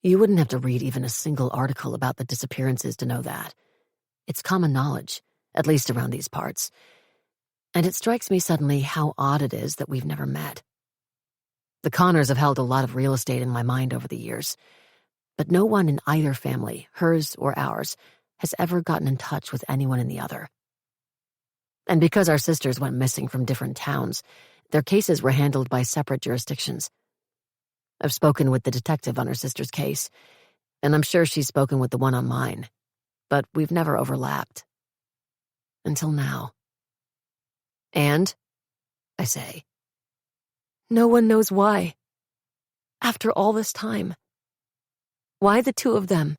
You wouldn't have to read even a single article about the disappearances to know that. It's common knowledge, at least around these parts. And it strikes me suddenly how odd it is that we've never met. The Connors have held a lot of real estate in my mind over the years, but no one in either family, hers or ours, has ever gotten in touch with anyone in the other. And because our sisters went missing from different towns, their cases were handled by separate jurisdictions. I've spoken with the detective on her sister's case, and I'm sure she's spoken with the one on mine, but we've never overlapped. Until now. And, I say, no one knows why. After all this time. Why the two of them?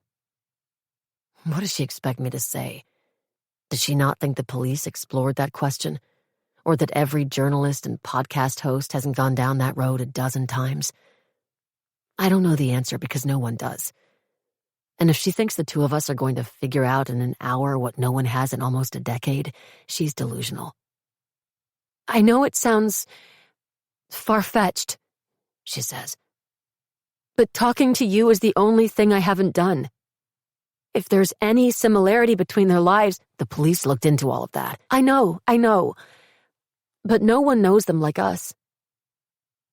What does she expect me to say? Does she not think the police explored that question? Or that every journalist and podcast host hasn't gone down that road a dozen times? I don't know the answer because no one does. And if she thinks the two of us are going to figure out in an hour what no one has in almost a decade, she's delusional. I know it sounds far-fetched, she says. But talking to you is the only thing I haven't done. If there's any similarity between their lives, the police looked into all of that. I know. But no one knows them like us.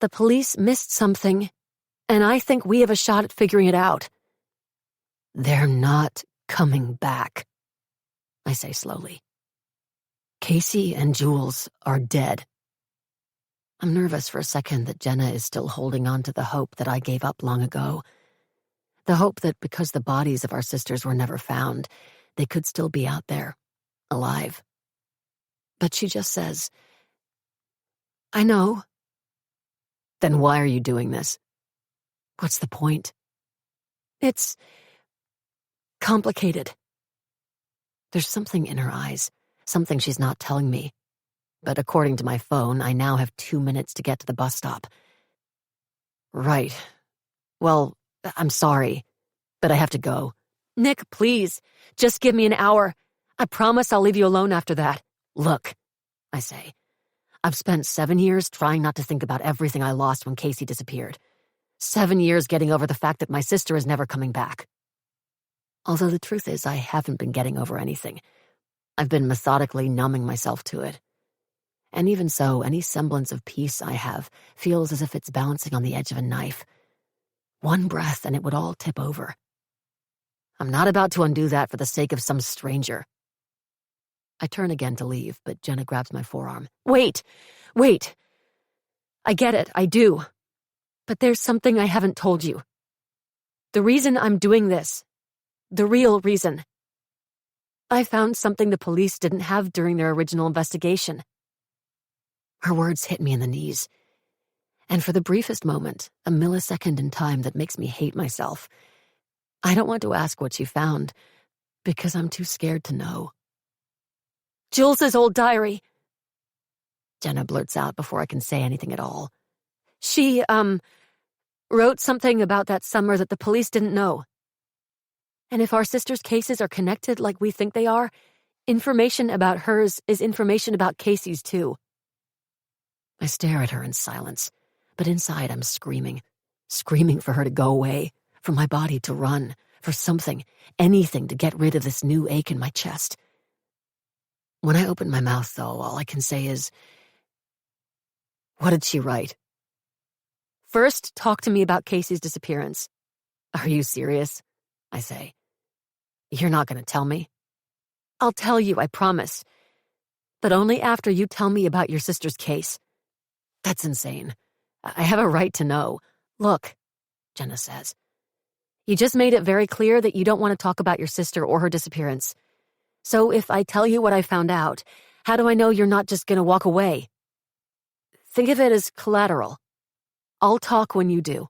The police missed something, and I think we have a shot at figuring it out. They're not coming back, I say slowly. Kasey and Jules are dead. I'm nervous for a second that Jenna is still holding on to the hope that I gave up long ago. The hope that because the bodies of our sisters were never found, they could still be out there, alive. But she just says, I know. Then why are you doing this? What's the point? It's complicated. There's something in her eyes, something she's not telling me. But according to my phone, I now have 2 minutes to get to the bus stop. Right. Well, I'm sorry, but I have to go. Nick, please, just give me an hour. I promise I'll leave you alone after that. Look, I say, I've spent 7 years trying not to think about everything I lost when Kasey disappeared. 7 years getting over the fact that my sister is never coming back. Although the truth is, I haven't been getting over anything. I've been methodically numbing myself to it. And even so, any semblance of peace I have feels as if it's balancing on the edge of a knife. One breath and it would all tip over. I'm not about to undo that for the sake of some stranger. I turn again to leave, but Jenna grabs my forearm. Wait! I get it, I do. But there's something I haven't told you. The reason I'm doing this, the real reason. I found something the police didn't have during their original investigation. Her words hit me in the knees. And for the briefest moment, a millisecond in time that makes me hate myself, I don't want to ask what she found, because I'm too scared to know. Jules's old diary, Jenna blurts out before I can say anything at all. She, wrote something about that summer that the police didn't know. And if our sisters' cases are connected like we think they are, information about hers is information about Kasey's too. I stare at her in silence, but inside I'm screaming for her to go away, for my body to run, for something, anything to get rid of this new ache in my chest. When I open my mouth, though, all I can say is, what did she write? First, talk to me about Kasey's disappearance. Are you serious? I say. You're not going to tell me? I'll tell you, I promise. But only after you tell me about your sister's case. That's insane. I have a right to know. Look, Jenna says. You just made it very clear that you don't want to talk about your sister or her disappearance. So if I tell you what I found out, how do I know you're not just going to walk away? Think of it as collateral. I'll talk when you do.